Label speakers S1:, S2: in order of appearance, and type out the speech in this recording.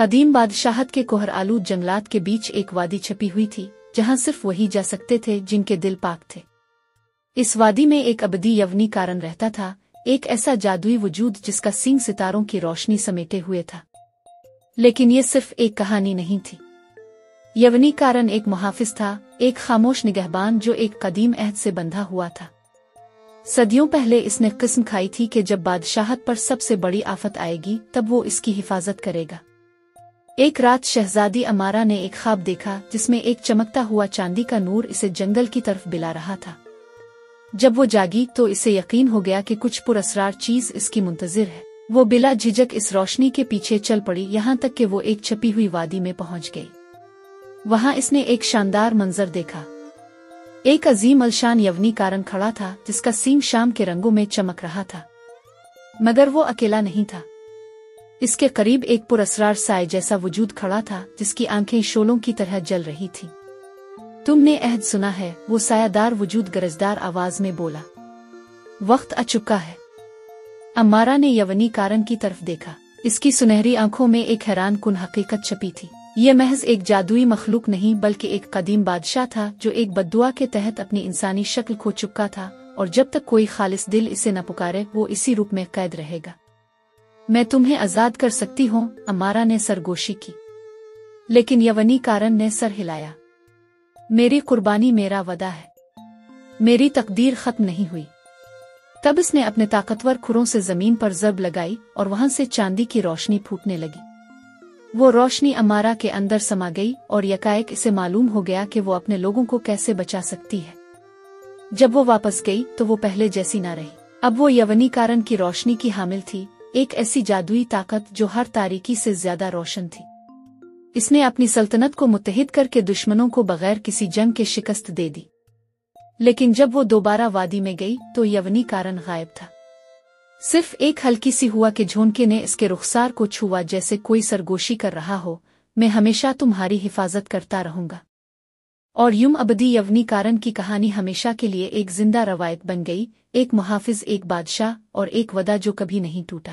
S1: قدیم بادشاہت کے کوہر آلود جنگلات کے بیچ ایک وادی چھپی ہوئی تھی جہاں صرف وہی جا سکتے تھے جن کے دل پاک تھے۔ اس وادی میں ایک ابدی یونی کارن رہتا تھا، ایک ایسا جادوئی وجود جس کا سینگ ستاروں کی روشنی سمیٹے ہوئے تھا۔ لیکن یہ صرف ایک کہانی نہیں تھی۔ یونی کارن ایک محافظ تھا، ایک خاموش نگہبان جو ایک قدیم عہد سے بندھا ہوا تھا۔ صدیوں پہلے اس نے قسم کھائی تھی کہ جب بادشاہت پر سب سے بڑی آفت آئے گی تب وہ اس کی حفاظت کرے گا۔ ایک رات شہزادی امارا نے ایک خواب دیکھا جس میں ایک چمکتا ہوا چاندی کا نور اسے جنگل کی طرف بلا رہا تھا۔ جب وہ جاگی تو اسے یقین ہو گیا کہ کچھ پراسرار چیز اس کی منتظر ہے۔ وہ بلا جھجک اس روشنی کے پیچھے چل پڑی یہاں تک کہ وہ ایک چھپی ہوئی وادی میں پہنچ گئی۔ وہاں اس نے ایک شاندار منظر دیکھا۔ ایک عظیم الشان یونی کارن کھڑا تھا جس کا سینگ شام کے رنگوں میں چمک رہا تھا، مگر وہ اکیلا نہیں تھا۔ اس کے قریب ایک پراسرار سائے جیسا وجود کھڑا تھا جس کی آنکھیں شعلوں کی طرح جل رہی تھیں۔ تم نے عہد سنا ہے، وہ سایہ دار وجود گرجدار آواز میں بولا۔ وقت آ چکا ہے۔ امارا نے یونی کارن کی طرف دیکھا۔ اس کی سنہری آنکھوں میں ایک حیران کن حقیقت چھپی تھی۔ یہ محض ایک جادوئی مخلوق نہیں بلکہ ایک قدیم بادشاہ تھا جو ایک بددعا کے تحت اپنی انسانی شکل کھو چکا تھا، اور جب تک کوئی خالص دل اسے نہ پکارے وہ اسی روپ میں قید رہے گا۔ میں تمہیں آزاد کر سکتی ہوں، امارا نے سرگوشی کی، لیکن یونی کارن نے سر ہلایا۔ میری قربانی میرا وعدہ ہے، میری تقدیر ختم نہیں ہوئی۔ تب اس نے اپنے طاقتور کھروں سے زمین پر ضرب لگائی اور وہاں سے چاندی کی روشنی پھوٹنے لگی۔ وہ روشنی امارا کے اندر سما گئی اور یکایک اسے معلوم ہو گیا کہ وہ اپنے لوگوں کو کیسے بچا سکتی ہے۔ جب وہ واپس گئی تو وہ پہلے جیسی نہ رہی۔ اب وہ یونی کارن کی روشنی کی حامل تھی، ایک ایسی جادوئی طاقت جو ہر تاریکی سے زیادہ روشن تھی۔ اس نے اپنی سلطنت کو متحد کر کے دشمنوں کو بغیر کسی جنگ کے شکست دے دی۔ لیکن جب وہ دوبارہ وادی میں گئی تو یونی کارن غائب تھا۔ صرف ایک ہلکی سی ہوا کہ جھونکے نے اس کے رخسار کو چھوا جیسے کوئی سرگوشی کر رہا ہو، میں ہمیشہ تمہاری حفاظت کرتا رہوں گا۔ اور یوں ابدی یونی کارن کی کہانی ہمیشہ کے لیے ایک زندہ روایت بن گئی، ایک محافظ، ایک بادشاہ اور ایک وعدہ جو کبھی نہیں ٹوٹا۔